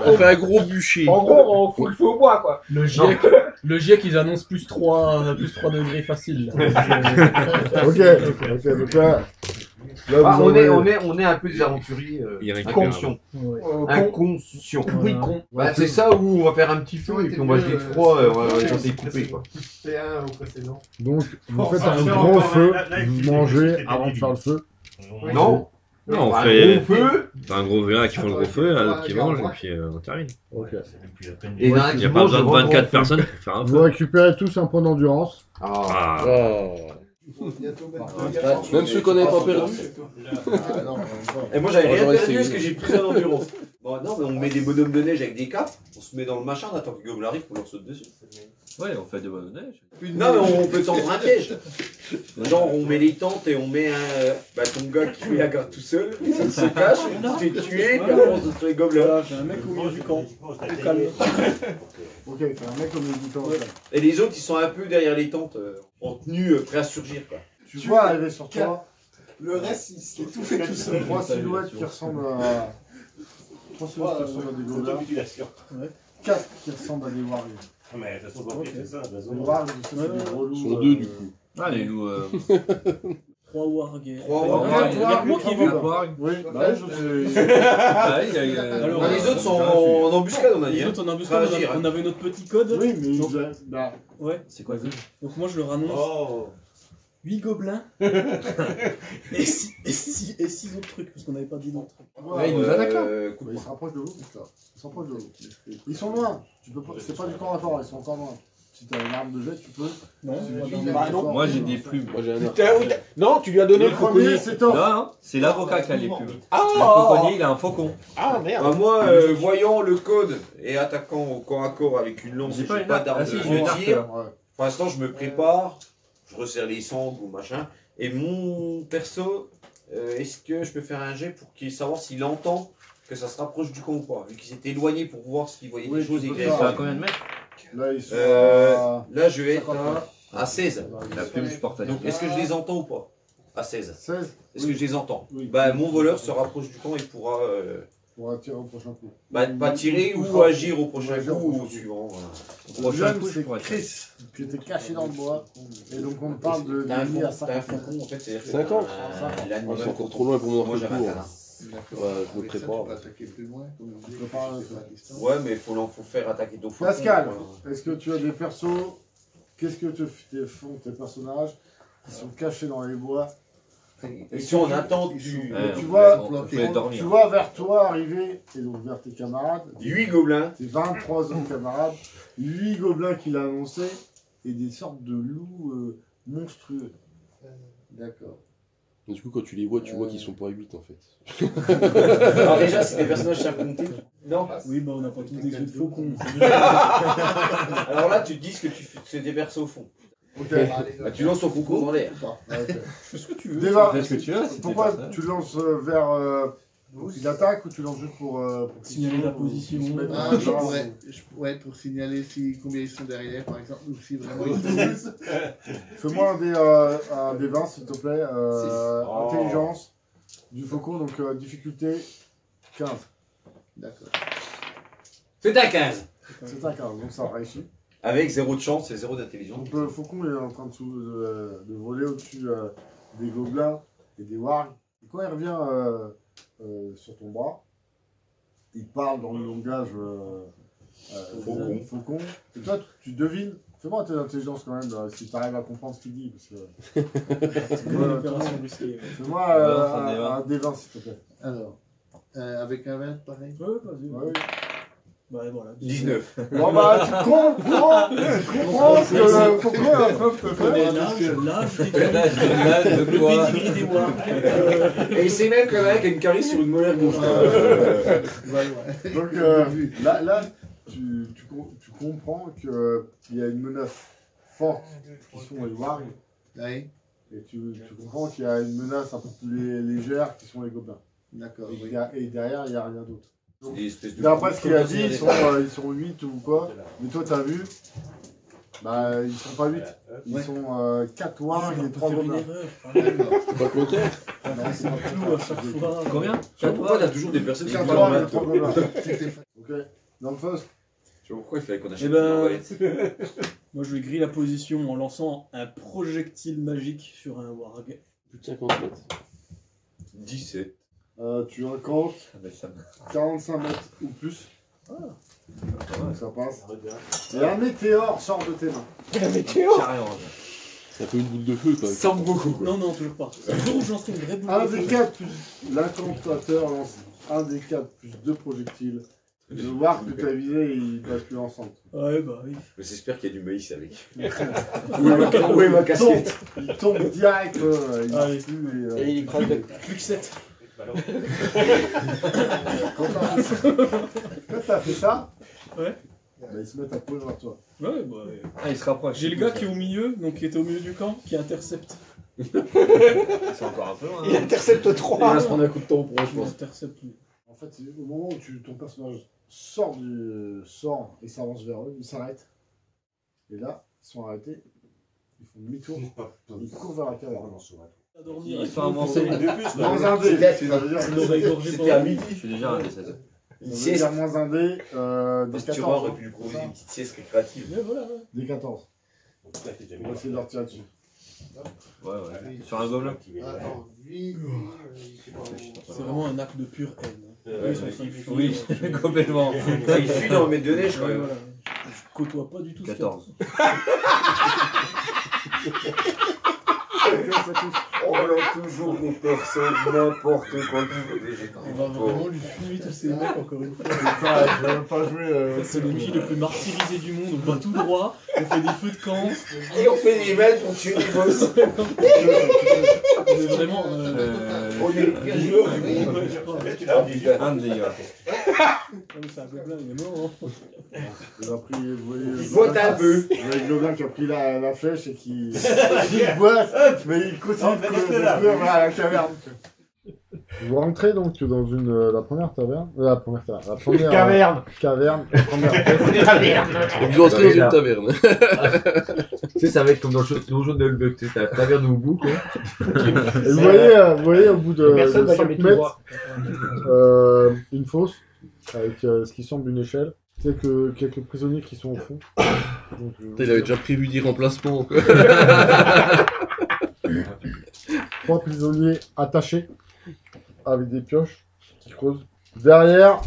S8: On fait un gros bûcher.
S3: en gros, on fout le feu au bois, quoi.
S7: Le GIEC, ils annoncent plus 3 degrés facile.
S1: Ok, donc là
S4: Ah,
S1: vous
S4: on
S1: avez-
S4: est un peu des aventuriers
S2: Il récupère.
S4: conscients.
S7: Ouais.
S4: Inconscients.
S7: Oui, con.
S4: Bah, c'est ça où on va faire un petit feu et puis on va jeter de froid, on va les découper quoi.
S6: C'est un au précédent.
S1: Donc vous faites
S9: Ah,
S1: un
S9: c'est
S1: gros
S9: encore
S1: feu,
S9: là,
S1: vous
S9: il
S1: mangez
S9: faut-
S1: avant de faire le feu.
S4: Non.
S2: Non, on
S4: Un
S2: fait
S4: gros feu.
S2: un gros verre qui font le gros feu, un autre qui mange, et puis on termine.
S1: Ok.
S4: Et il y en a un
S2: Il
S4: qui
S2: n'y a pas
S4: mange
S2: besoin de
S4: devant le
S2: 24
S4: grand feu.
S2: personnes pour faire un
S1: Vous
S2: feu.
S1: récupérez tous un point d'endurance.
S4: Ah.
S2: Ah.
S8: Oh. Même ceux qu'on n'avait pas perdu.
S6: Ah, non,
S4: Et moi j'avais rien
S8: J'aurais
S4: perdu
S8: essayé.
S4: parce que j'ai pris un endurance. Bon, non, mais on met des bonhommes de neige avec des capes, on se met dans le machin, on attend que Gobel arrive pour leur sauter dessus.
S2: Ouais, on fait de bonnes neige.
S4: Non, mais on peut tendre un piège. Genre, on met les tentes et on met ton gars qui fait la garde tout seul, il se cache, il se fait tuer, puis après on se fait les gobelins.
S7: Voilà, j'ai un mec au milieu du camp. Calme.
S1: Ok, c'est un mec comme le bouton.
S4: Et les autres, ils sont un peu derrière les tentes, en tenue, prêts à surgir, quoi.
S1: Tu vois arriver sur toi
S6: Le reste, il s'est tout fait tout seul.
S1: trois silhouettes qui ressemblent à. Trois silhouettes qui ressemblent à des gobelins.
S9: Mutilation.
S1: Quatre qui ressemblent à des warriors.
S9: Mais de toute façon,
S7: Ok.
S9: c'est ça. de toute façon.
S1: Les warriors, c'est des gros loups.
S8: Ils sont deux, du coup.
S2: Ah, les loups.
S7: 3 wargues.
S4: Trois
S1: wargues.
S7: Il y a que moi qui ai vu.
S1: Oui, bah, je
S2: Ah, il y a.
S7: Alors,
S4: Les autres sont en embuscade, on a dit.
S7: Les
S4: hein.
S7: autres, on avait notre petit code.
S1: Oui, mais ils ont- bah,
S7: Ouais, c'est quoi le code? Donc moi je leur annonce
S3: Oh.
S7: 8 gobelins et 6 autres trucs, parce qu'on n'avait pas dit d'autres.
S1: voilà,
S3: il nous attaque, là.
S1: bah, ils se rapprochent de vous, c'est ça. Ils se rapprochent de vous. Ils sont loin. Tu peux pas. C'est pas du corps à corps. Ils sont encore loin. Si t'as une arme de jet, tu peux.
S7: Non,
S1: Si
S7: moi,
S1: tu
S7: dans
S1: vises
S7: ma-
S1: fort,
S2: Moi, j'ai
S1: tu
S2: des
S1: peux
S2: plumes.
S8: Moi j'ai un arc.
S3: Putain, oui, non, tu lui as donné
S1: Le
S3: le
S1: premier,
S3: fauconnier.
S1: c'est Thor.
S2: Non, c'est l'avocat qui a les plumes. Le
S3: Ah,
S2: fauconnier, il a un faucon.
S3: ah merde.
S4: Bah, moi, voyant le code et attaquant au corps à corps avec une lance,
S2: J'ai
S4: j'ai
S2: pas
S4: pas,
S2: une
S4: d'arme
S2: arme. Ah, si, j'ai une
S4: de
S2: arc,
S4: tir.
S2: là.
S1: Ouais.
S4: Pour l'instant, je me prépare, je resserre les sangles ou machin. Et mon perso, est-ce que je peux faire un jet pour qu'il savoir s'il entend que ça se rapproche du camp ou pas? Vu qu'il s'était éloigné pour voir s'il voyait
S1: Oui,
S4: des choses
S1: tu
S4: et
S1: peux
S4: qu'il
S1: faire.
S2: Ça a combien de mètres?
S1: Là, ils sont.
S4: Là, je vais être à 16.
S2: La plume, je porte à
S4: Donc, est-ce que je les entends ou pas? À 16.
S1: 16
S4: Est-ce que je les entends?
S1: Oui.
S4: Bah, mon voleur se rapproche du camp et pourra
S1: pour attirer au prochain coup.
S4: pas tirer ou
S1: frappe.
S4: agir au prochain
S1: Agir au
S4: coup ou
S1: prochain
S4: au suivant. Voilà.
S1: Le
S2: Prochain
S1: jeune,
S2: coup, je
S1: c'est
S2: pourrais faire.
S1: Chris, qui était caché dans le bois. Et donc, on parle de
S4: T'as un
S1: lui à
S4: faucon, t'as un
S1: 50.
S4: faucon en fait, c'est-à-dire que
S8: 50.
S4: t'as un
S8: Ah,
S4: l'animal.
S8: c'est encore trop loin pour mon
S4: Moi,
S8: arc
S4: j'avais un
S8: court.
S4: canard.
S8: Ouais, je me prépare.
S6: Tu peux attaquer plus loin, comme je dis.
S1: Je prépare le feu.
S4: Ouais, mais faut faire attaquer ton faucon.
S1: Pascal,
S4: Voilà.
S1: est-ce que tu as des persos? Qu'est-ce que font tes personnages qui sont cachés dans les bois?
S4: Et si on attend
S6: Ils
S4: du.
S6: sont-
S2: Ouais,
S1: tu vois,
S2: on peut dormir.
S1: Tu vois vers toi arriver, et donc vers tes camarades,
S4: 8 gobelins.
S1: tes 23 autres camarades, 8 gobelins qu'il a annoncé, et des sortes de loups monstrueux.
S6: D'accord.
S8: Du coup, quand tu les vois, tu vois qu'ils sont pas 8 en fait.
S4: Alors, déjà, c'est des personnages charpentés. Non.
S7: Oui, bah on n'a pas tous des yeux de faucon.
S4: Alors là, tu te dis que c'est des persos au fond.
S1: Ok.
S4: Bah, tu lances ton faucon dans l'air.
S1: Ok.
S7: Fais ce que tu veux.
S1: Déjà,
S2: Fais ce que tu veux, si
S1: pourquoi
S2: t'es pas ça.
S1: tu lances vers il attaque ou tu lances juste pour
S7: Signaler la position.
S1: se mettre
S6: Ah,
S1: dans
S6: je
S1: la
S6: pourrais, pour signaler combien ils sont derrière, par exemple, ou si vraiment ils sont.
S1: Fais-moi un des 20 s'il te plaît.
S4: Oh.
S1: Intelligence du faucon, donc difficulté 15.
S6: D'accord.
S4: C'est un 15.
S1: C'est un 15, donc ça réussit.
S4: Avec 0 de chance et 0 d'intelligence.
S1: Donc le faucon est en train de voler au-dessus des gobelins et des wargs. Et quand il revient sur ton bras, il parle dans le langage
S4: Faucon.
S1: faucon. Et toi, tu devines Fais-moi tes intelligences quand même, là, si t'arrives à comprendre ce qu'il dit. Parce que...
S7: C'est une opération risquée.
S1: Fais-moi un D20 s'il te plaît.
S6: Alors, avec un 20, pareil.
S7: Ouais, vas-y.
S1: Ouais.
S7: Bah voilà.
S4: 19.
S1: Bon bah tu comprends ce que pourquoi un prof te
S7: Ouais,
S1: fait.
S7: l'âge,
S4: De
S7: le
S4: quoi
S7: pedigree des Warg.
S4: Et il sait même que le mec a une carie sur une molaire gauche.
S1: Donc là tu comprends qu'il y a une menace forte qui sont les wargs.
S6: Oui,
S1: Et tu comprends qu'il y a une menace un peu plus légère qui sont les gobelins.
S6: d'accord.
S1: Et,
S6: Oui.
S1: et derrière, il n'y a rien d'autre.
S4: Des espèces de-
S1: D'après ce qu'il a dit, ils sont 8 ou quoi. Mais toi, t'as vu, bah, ils sont pas 8. Ils sont 4 wargs et 3
S7: Faire une
S1: gobelins.
S7: erreur.
S6: D'accord.
S8: C'est pas content.
S7: C'est un clou à chaque fois.
S2: Combien
S4: Tu vois pourquoi t'as toujours des personnes qui
S1: 4
S4: parlent
S1: wargs et
S4: mal,
S1: 3
S4: toi
S1: gobelins.
S6: C'était fait.
S1: Ok. Dans le first,
S4: Tu vois pourquoi il fallait qu'on
S7: Eh
S4: achète une
S7: ben,
S4: arbalète.
S7: moi je vais griller la position en lançant un projectile magique sur un warg.
S8: Plus de 50 mètres.
S4: 17.
S1: tu incantes
S4: Ah, mais ça me-
S1: 45 mètres ou plus. Donc ça passe. Et un météore sort de tes mains.
S2: Carrément.
S8: C'est un peu une boule de feu, quoi.
S4: Ça me beaucoup.
S7: Non, non, toujours pas. Le jour où je lancerai une vraie boule
S1: Un
S7: de
S1: des
S7: feu.
S1: 4 plus l'incantateur lance un des 4 plus 2 projectiles. Le warg que tu as visé, il passe plus ensemble.
S7: Ouais, bah oui.
S4: J'espère qu'il y a du maïs avec.
S1: Où est ma casquette? Il tombe direct, il
S7: Allez.
S1: marche plus.
S3: Et il prend le...
S7: Plus que 7.
S1: Quand t'as fait ça,
S7: Ouais.
S1: bah, ils se mettent à courir vers toi.
S7: Ouais, bah ouais.
S2: Ah, il se rapproche.
S7: J'ai le gars qui est au milieu, donc qui était au milieu du camp, qui intercepte.
S2: C'est encore un peu loin.
S3: Il intercepte
S4: Il
S3: 3.
S4: va se prendre un coup de tampon, je
S7: Il
S4: pense.
S7: intercepte lui.
S1: En fait, c'est au moment où ton personnage sort et s'avance vers eux, ils s'arrêtent. Et là, ils sont arrêtés, ils font demi-tour, ils courent vers la caverne.
S7: À dormir.
S2: Il fait un morceau.
S1: Moins un dé, ça veut dire
S7: Il l'aurait égorgé
S4: C'était à
S7: pendant
S4: midi.
S2: Je suis déjà à 16.
S1: ça veut dire moins un dé, des
S4: Parce que tu
S1: 14.
S4: aurais pu lui proposer une petite sieste récréative.
S7: Mais voilà, ouais.
S1: Des 14. On va essayer de leur tirer dessus.
S2: Ouais, ouais. Sur un gobelin.
S6: Alors, lui,
S7: C'est vraiment un acte de pure haine. Eux, ils sont en train de fuir.
S2: Oui, complètement.
S4: Il fuit dans le mètre de neige quand
S7: Ouais,
S4: même.
S7: voilà. Je côtoie pas du tout ce
S2: 14.
S4: On a toujours des personnes n'importe quoi.
S7: On va vraiment lui fumer tous ces mecs encore une fois.
S1: Putain, je vais même pas jouer.
S7: C'est le MJ le plus martyrisé du monde. On va tout droit, on fait des feux de camp.
S4: Et on fait des mails pour tuer des boss.
S7: On est vraiment.
S4: On est bien joueurs.
S2: Un de dégâts.
S7: C'est un gobelin, il est mort. Hein.
S1: Il a pris, vous voyez,
S4: Vote un peu.
S1: vous voyez le gobelin qui a pris la flèche et qui il boite, mais il continue de courir vers la caverne. Vous rentrez donc dans la première taverne, la première
S3: Caverne.
S1: caverne, la première pièce.
S8: Et vous entrez dans une taverne.
S2: Tu sais, ça va être comme dans le jaune de Hulk, tu sais, t'as la taverne au bout, quoi.
S1: Et vous voyez au bout de
S3: Personne va
S1: 5
S3: jamais tout
S1: mètres,
S3: voir.
S1: une fosse avec ce qui semble une échelle. Quelques prisonniers qui sont au fond. Donc,
S8: Il avait déjà prévu d'y remplacement, quoi.
S1: 3 prisonniers attachés avec des pioches qui creusent. Derrière,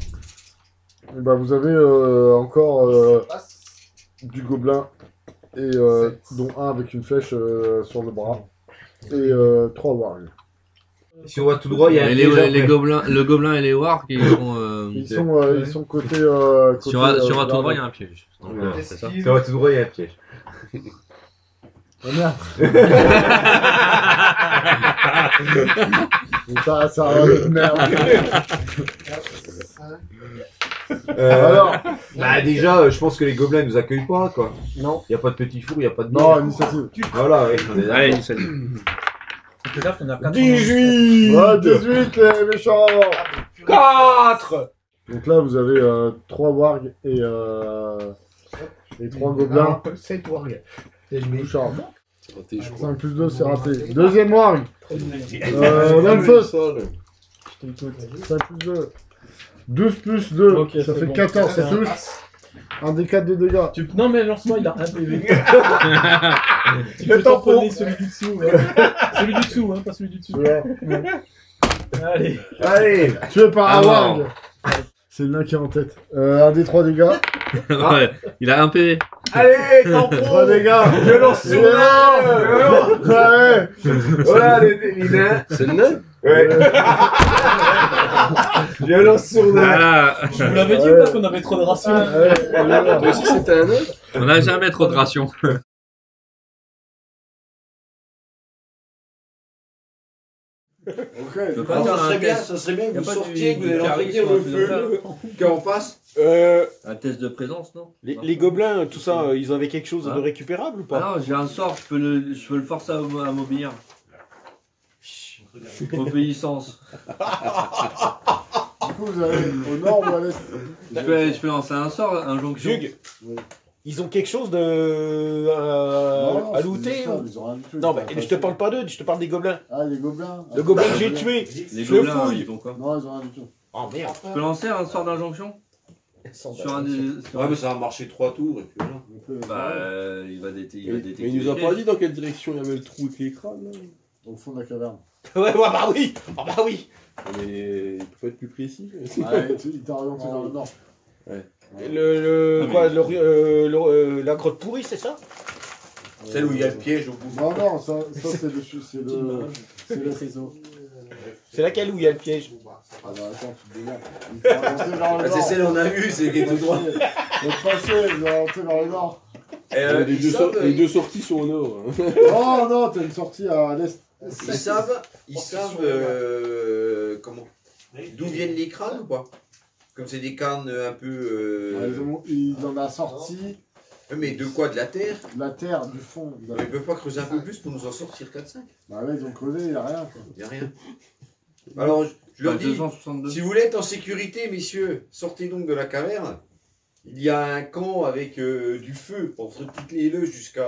S1: bah, vous avez encore du gobelin, et, dont un avec une flèche sur le bras, et 3 wargs.
S2: Si on va tout droit, il y a
S10: les gobelins, le gobelin et les wargs, ils sont.
S1: Ils sont côté.
S10: Si on va tout droit, il y a un piège. Donc, c'est ça.
S2: Si on va tout droit, il y a un piège.
S1: Oh merde. Ça va être merde. Alors,
S2: Bah déjà, je pense que les gobelins nous accueillent pas, quoi.
S3: Non.
S2: Il y a pas de petit four, il y a pas de
S1: non,
S2: bière.
S1: initiative.
S2: Voilà, ouais, on est
S10: Allez,
S2: d'accord.
S10: initiative.
S7: C'est là qu'on a 4
S1: 18 ouais, 18 les méchants.
S3: 4.
S1: Donc là, vous avez 3 wargs et 3 gobelins.
S3: 7 wargs.
S1: Touchard.
S8: C'est raté, je crois.
S1: 5 plus 2, c'est raté. Deuxième warg. Même feu. 5 plus 2. 12 plus 2.
S7: Ok,
S1: ça
S7: c'est
S1: fait
S7: bon.
S1: 14, ça
S7: C'est un-
S1: touche. Un des 4 de dégâts.
S7: Non, mais lance-moi, il a 1 PV. Tu
S3: Le
S7: peux
S3: tampon.
S7: tamponner celui du dessous. Ouais. Celui du dessous, hein, pas celui du dessus.
S1: Voilà.
S7: Allez.
S2: Allez.
S1: Tué par un
S10: Ah,
S1: warg. C'est le nain qui est en tête. Un des 3 dégâts.
S10: Ouais, il a un PV.
S2: Allez, tampon.
S1: 3 dégâts.
S2: Violence sur nain.
S1: Ouais.
S2: Voilà les nains.
S8: C'est le nain?
S2: Ouais. Violence sur nain.
S10: Voilà.
S7: Je vous l'avais dit ou pas qu'on avait trop de rations?
S8: Toi aussi, c'était un nain?
S10: On n'a jamais trop de rations.
S1: Ok.
S10: peux pas
S4: Alors,
S10: faire un test.
S4: ça serait bien
S10: Y
S4: que
S10: a
S4: vous
S10: pas
S4: sortiez,
S10: du-
S4: que vous
S10: du
S4: allez
S10: charisme,
S4: entretenir
S10: un
S4: le
S10: truc
S4: feu
S10: comme
S4: qui est en face.
S10: Un test de présence, non?
S3: Les gobelins, tout ça, ils avaient quelque chose de récupérable ou pas?
S10: Ah non, j'ai un sort, je peux le forcer à m'obéir. Obéissance.
S1: Du coup, vous allez au nord ou à l'est?
S10: Je peux lancer un sort, injonction.
S3: Jug,
S1: Oui.
S3: ils ont quelque chose de
S1: Non,
S3: à
S1: c'est
S3: looter
S1: juste ça,
S3: ou...
S1: ils ont rien du tout,
S3: Non,
S1: ils
S3: mais
S1: sont
S3: je te
S1: passés.
S3: parle pas d'eux, je te parle des gobelins.
S1: Ah, les gobelins.
S3: Le gobelin que j'ai tué,
S10: Les
S3: je le
S10: gobelins,
S3: fouille.
S10: ils ont quoi?
S1: Non, ils ont rien du tout.
S3: Oh merde.
S10: Je peux lancer un sort d'injonction? Sur un des. sur
S4: Ouais,
S10: un-
S4: mais ça va marcher 3 tours et puis voilà.
S1: Donc,
S10: Bah, il va détecter.
S8: Mais il nous a pas dit dans quelle direction il y avait le trou avec les crânes, là.
S1: au fond de la caverne.
S3: Ouais, bah oui. Oh bah oui.
S8: Mais il peut pas être plus précis.
S1: Ouais, il t'a orienté vers le nord.
S3: La grotte pourrie, c'est ça?
S4: Celle où il y a le piège au bout.
S1: Non, non, ça c'est le réseau.
S3: C'est laquelle où il y a le piège?
S1: Ah bah attends, tu te démerdes. Il t'a orienté vers le
S4: Ah,
S1: nord.
S4: c'est celle qu'on a vue, c'est qui est tout droit.
S1: Votre passé, il t'a orienté vers le nord.
S8: Les deux sorties sont au nord. Hein.
S1: Non, non, t'as une sortie à l'est.
S4: Ils savent comment d'où viennent les crânes ou pas? Comme c'est des crânes un peu.
S1: Il en a sorti
S4: Mais de quoi? De la terre?
S1: de la terre, du fond.
S4: Mais ils peuvent pas creuser un peu plus pour nous en sortir 4-5?
S1: Bah ouais, ils ont creusé, il n'y a rien quoi.
S4: Il n'y a rien. Alors, je leur dis,
S10: 262.
S4: si vous voulez être en sécurité, messieurs, sortez donc de la caverne. Il y a un camp avec du feu pour les jusqu'à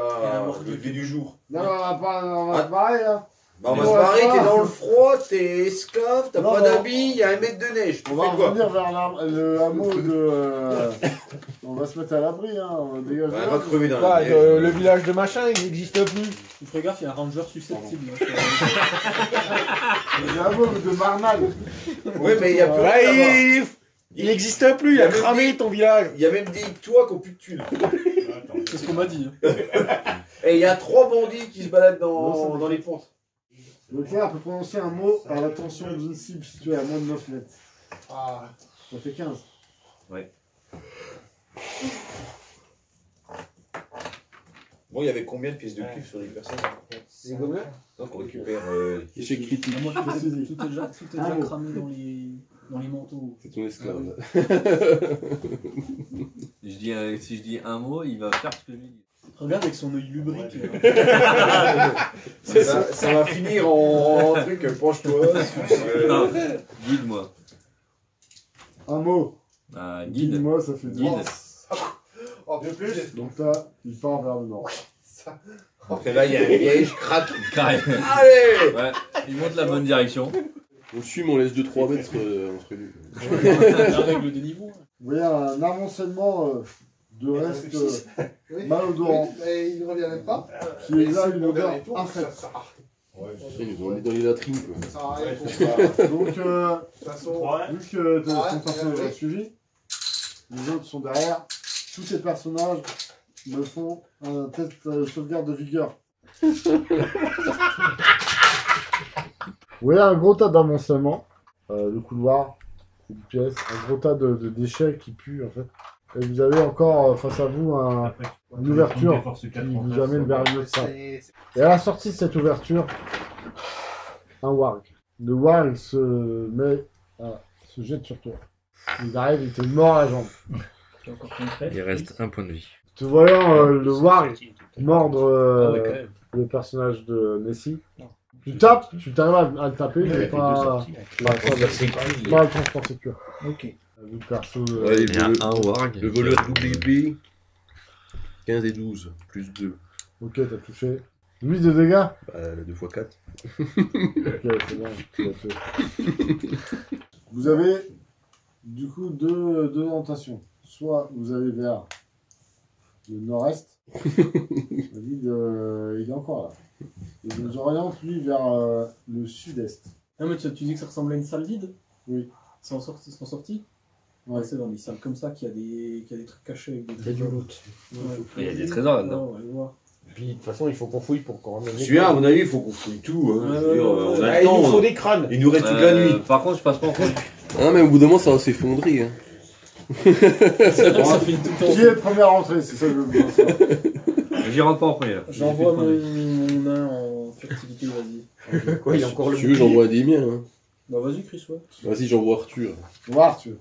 S4: le lever du jour.
S1: Non, on va se barrer hein.
S4: Bah, on va se barrer, t'es dans le froid, t'es esclave, t'as
S1: Non,
S4: pas
S1: non.
S4: d'habits, il y a 1 mètre de neige. Tu
S1: On va
S4: fais quoi?
S1: revenir vers le hameau de. On va se mettre à l'abri, hein. On dégage.
S4: Ouais, va crever dans
S3: Bah,
S4: la neige.
S3: le village de machin, il n'existe plus.
S7: Tu ferais gaffe, il y a un ranger susceptible.
S1: Le hameau de Marnal.
S4: Oui, mais il y a plus
S3: Bah,
S4: rien à voir.
S3: il n'existe plus, il a cramé ton village.
S4: Il y a même des toits qui ont plus de thunes.
S7: C'est ce qu'on m'a dit.
S4: Et il y a 3 bandits qui se baladent
S1: Non,
S4: dans les pentes.
S1: Le clerc peut prononcer un mot à l'attention d'une cible située à moins de 9 mètres.
S6: Ah,
S1: Ça fait 15.
S4: Bon, il y avait combien de pièces de cuivre sur les personnes?
S1: Les gobelins?
S4: Donc on récupère.
S8: Échec critique.
S7: Moi, tout est déjà cramé dans les manteaux.
S8: C'est ton esclave.
S10: Si je dis un mot, il va faire ce que je lui dis.
S7: Regarde avec son œil lubrique.
S4: Ça va finir en truc, penche-toi.
S10: Non, guide-moi.
S1: Un mot.
S10: Guide.
S1: Dis-moi, ça fait 10.
S10: Guide.
S6: oh, de plus.
S1: Donc là, il part vers le nord.
S4: Après là, il y a un piège, craque.
S10: Carré.
S4: Allez!
S10: Ouais, il monte la bonne direction.
S8: On suit, mais on laisse 2-3 mètres entre nous.
S7: La règle des niveaux.
S1: Vous voyez un amoncellement de restes malodorants
S6: Mais il ne revient même pas.
S1: qui exhale une odeur infecte.
S8: Ils nous ont mis dans les latrines, quoi.
S6: Ça sert à rien pour ça.
S1: Donc,
S6: De toute façon,
S1: vu que ton personnage a suivi, les autres sont derrière. Tous ces personnages me font un test de sauvegarde de vigueur. Vous voyez un gros tas d'amoncellement, le couloir, une pièce, un gros tas de déchets qui puent en fait. Et vous avez encore face à vous une ouverture qui vous amène vers une autre salle. Et à la sortie de cette ouverture, un warg. Le warg se jette sur toi. Il arrive, il te mord la jambe.
S10: Il reste un point de vie.
S1: Te voyant le warg mordre le personnage de Nessie, tu tapes, tu t'arrives à le taper, mais pas le transport sécure.
S7: Ok.
S1: Le perso,
S8: Allez,
S10: Il y a un warg.
S8: le voleur double épée. 15 et 12, plus 2.
S1: ok, t'as touché. 8 de dégâts.
S8: Bah, 2 x 4.
S1: Ok, c'est bon, tu l'as fait. Vous avez du coup deux orientations. Soit vous allez vers le nord-est. Le vide, il est encore là. Et je vous oriente lui vers le sud-est.
S7: Non, mais tu dis que ça ressemble à une salle vide?
S1: Oui.
S7: Ils sont sortis? Ouais, c'est dans les salles comme ça qu'il y a des trucs cachés avec des
S3: Il y a du loot.
S7: Ouais.
S10: Il y a des trésors là-dedans.
S7: Ouais, on va le voir.
S3: Puis de toute façon, il faut qu'on fouille pour qu'on ramène.
S4: Celui-là, à mon avis, il faut qu'on fouille tout. Hein.
S7: Ouais,
S4: Je veux dire,
S7: ouais,
S4: on
S7: ouais.
S4: a
S3: Ah,
S4: le
S3: il
S4: temps.
S3: nous faut
S4: hein.
S3: des crânes.
S4: Il nous reste toute la nuit.
S10: Par contre, je passe pas en premier.
S8: Ah, mais au bout d'un moment, ça va s'effondrer. Hein.
S7: C'est vrai que ça finit tout le temps.
S1: Qui est le premier à rentrer? C'est ça que je veux bien savoir.
S10: J'y rentre pas en premier là.
S7: J'envoie mon nain en fertilité, vas-y.
S3: Quoi, il y a encore le
S8: Si tu veux, j'envoie des miens. Hein.
S7: Bah vas-y Chris, ouais.
S8: Vas-y, j'envoie Arthur.
S1: Voir, tu veux.